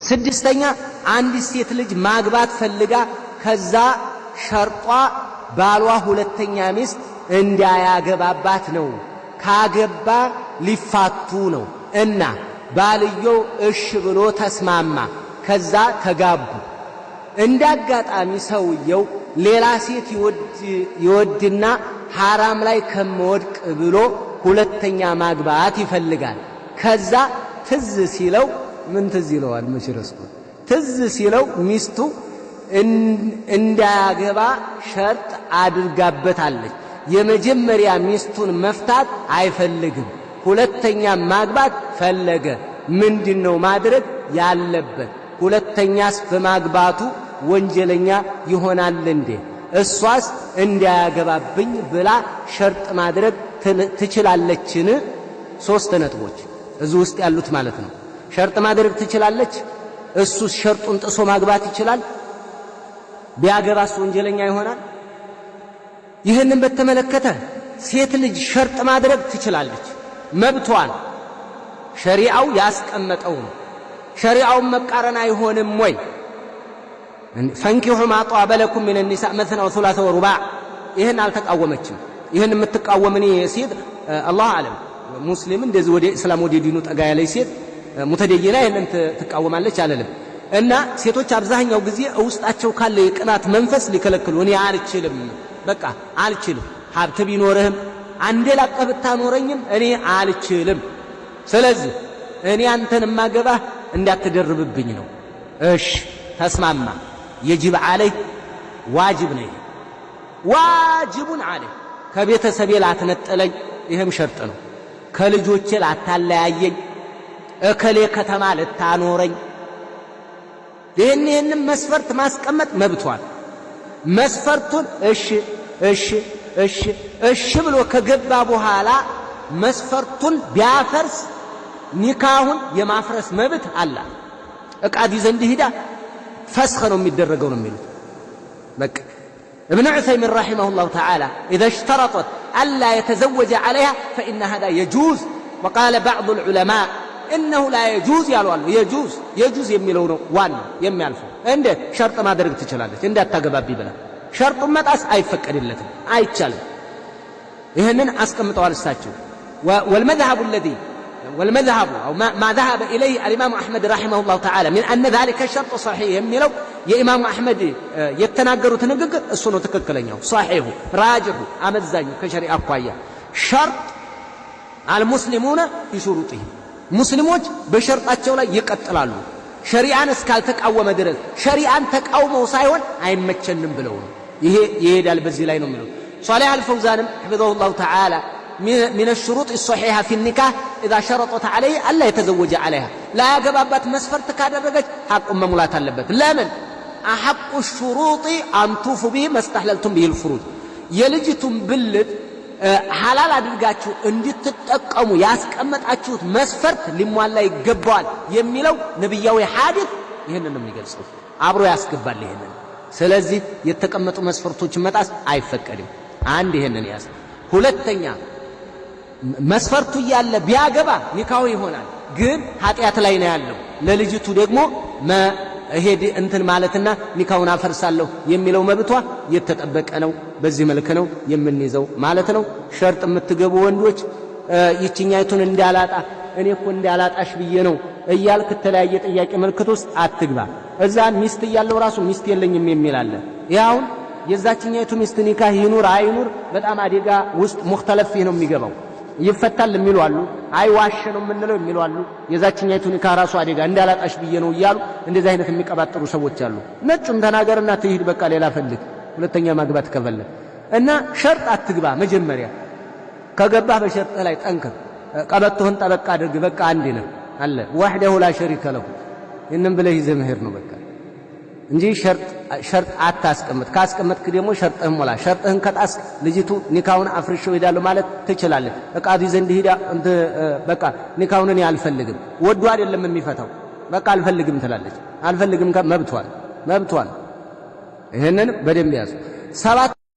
ስድስተኛ አንዲት ሴት ልጅ ማግባት ፈልጋ ከዛ ሸርጧ ባሏ ሁለተኛ ሚስት እንዳያገባባት ነው። ካገባ ሊፋቱ ነው እና ባልየው እሺ ብሎ ተስማማ። ከዛ ተጋቡ። እንዳጋጣሚ ሰውየው ሌላ ሴት ይወድና ሐራም ላይ ከመወድቅ ብሎ ሁለተኛ ማግባት ይፈልጋል። ከዛ ትዝ ሲለው ምን ትዝ ይለዋል? መሽረስኩ ትዝ ሲለው ሚስቱ እንዳያገባ ሸርጥ አድርጋበታለች። የመጀመሪያ ሚስቱን መፍታት አይፈልግም፣ ሁለተኛ ማግባት ፈለገ። ምንድነው ማድረግ ያለበት? ሁለተኛስ በማግባቱ ወንጀለኛ ይሆናል እንዴ? እሷስ እንዳያገባብኝ ብላ ሸርጥ ማድረግ ትችላለችን? ሶስት ነጥቦች እዚህ ውስጥ ያሉት ማለት ነው። ሸርጥ ማድረግ ትችላለች። እሱስ ሸርጡን ጥሶ ማግባት ይችላል። ቢያገባስ ወንጀለኛ ይሆናል። ይህንን በተመለከተ ሴት ልጅ ሸርጥ ማድረግ ትችላለች፣ መብቷን ሸሪዓው ያስቀመጠው ነው። ሸሪዓውን መቃረን አይሆንም ወይ? ፈንኪሑ ማ ጧበ ለኩም ሚነ ኒሳእ መስና ወሱላሰ ወሩባዕ። ይህን አልተቃወመችም። ይህን የምትቃወምን ሴት አላሁ አለም ሙስሊም እንደዚህ ወደ እስላም ወደ ዲኑ ጠጋ ያለች ሴት ሙተደይና ይህንን ትቃወማለች አለለም። እና ሴቶች አብዛኛው ጊዜ ውስጣቸው ካለ የቅናት መንፈስ ሊከለክሉ እኔ አልችልም፣ በቃ አልችልም፣ ሀብት ቢኖርህም አንዴ ላቀህ ብታኖረኝም እኔ አልችልም፣ ስለዚህ እኔ አንተን ማገባህ እንዳትደርብብኝ ነው። እሺ ተስማማ። የጅብ አለይ ዋጅብ ነው። ዋጅቡን አለይ ከቤተሰቤ ላትነጠለኝ፣ ይህም ሸርጥ ነው። ከልጆቼ ላታለያየኝ፣ እከሌ ከተማ ልታኖረኝ፣ ይህንን መስፈርት ማስቀመጥ መብቷል። መስፈርቱን እሺ እሺ እሺ እሺ ብሎ ከገባ በኋላ መስፈርቱን ቢያፈርስ ኒካሁን የማፍረስ መብት አለ። እቃዲ ዘንድ ሂዳ ፈስኽ ነው የሚደረገው ነው የሚሉት። በቃ ابن عثيمين رحمه الله تعالى إذا اشترطت ألا يتزوج عليها فإن هذا يجوز. وقال بعض العلماء إنه لا يجوز يالو يجوز يميلون وان يميالفو عنده شرط ما درك تشلالك عنده تغبابي بلا شرط ما تاس አይፈቀድለትም አይቻልም። ይሄንን አስቀምጠዋል እሳቸው። والمذهب أو ما ذهب إليه الإمام أحمد رحمه الله تعالى من أن ذلك الشرط صحيح يميلو የኢማሙ አህመድ የተናገሩት ንግግር እሱ ነው ትክክለኛው፣ صحيح راجح አመዛኙ ከሸሪዓ አኳያ። ሸርጥ አልሙስሊሙነ ቢሹሩጢሂም ሙስሊሞች በሸርጣቸው ላይ ይቀጥላሉ ሸሪዓን እስካልተቃወመ ድረስ። ሸሪዓን ተቃውመው ሳይሆን አይመቸንም ብለው ነው። ይሄ ይሄዳል በዚህ ላይ ነው የሚለው። ሷሊህ አልፈውዛንም حفظه الله تعالى من الشروط الصحيحة في النكاح إذا شرطت عليه ألا يتزوج عليها لا يجبابات مسفرت كادرجت حق ممولات اللبت. لمن أحق الشروط أن توفوا به ما استحللتم به الفروج يلجتم باللد حلال አድርጋችሁ እንድትጠቀሙ ያስቀመጣችሁት መስፈርት ሊሟላ ይገባዋል የሚለው ነብያዊ ሐዲስ ይሄንን ነው የሚገልጸው፣ አብሮ ያስገባል ይሄንን። ስለዚህ የተቀመጡ መስፈርቶችን መጣስ አይፈቀድም። አንድ ይሄንን ያዝ። ሁለተኛ መስፈርቱ ያለ ቢያገባ ኒካው ይሆናል፣ ግን ኃጢአት ላይ ነው ያለው። ለልጅቱ ደግሞ ሄድ እንትን ማለትና ኒካውን አፈርሳለሁ የሚለው መብቷ የተጠበቀ ነው። በዚህ መልኩ ነው የምንይዘው ማለት ነው። ሸርጥ የምትገቡ ወንዶች ይችኛይቱን እንዳላጣ እኔ እኮ እንዳላጣሽ ብዬ ነው እያልክ ተለያየ ጥያቄ ምልክት ውስጥ አትግባ። እዛ ሚስት እያለው ራሱ ሚስት የለኝም የሚል አለ። ያው የዛችኛይቱ ሚስት ኒካህ ይኑር አይኑር በጣም አደጋ ውስጥ ሙክተለፍ ነው የሚገባው። ይፈታል የሚሉ አሉ፣ አይ ዋሽ ነው የምንለው የሚሉ አሉ። የዛችኛይቱ ኒካህ ራሱ አደጋ እንዳላጣሽ ብዬ ነው እያሉ እንደዚህ አይነት የሚቀባጥሩ ሰዎች አሉ። ነጩን ተናገርና ትሂድ በቃ ሌላ ፈልግ፣ ሁለተኛ ማግባት ከፈለግ እና ሸርጥ አትግባ። መጀመሪያ ከገባህ በሸርጥ ላይ ጠንክር፣ ቀበቶህን ጠበቅ አድርግ። በቃ አንድ ነው አለ ወህደሁ ላ ሸሪከ ለሁ። ይህንን ብለህ ይዘህ መሄድ ነው በቃ እንጂ ሸርጥ አታስቀምጥ። ካስቀመጥክ ደግሞ ሸርጥህን ሞላ። ሸርጥህን ከጣስክ ልጅቱ ኒካውን አፍርሼው ሄዳለሁ ማለት ትችላለህ። እቃዲ ዘንድ ሂዳ በቃ ኒካውን እኔ አልፈልግም፣ ወዶ አይደለም የሚፈታው፣ በቃ አልፈልግም ትላለች። አልፈልግም መብቷል። ይሄንን በደንብ ያዙ። ሰባት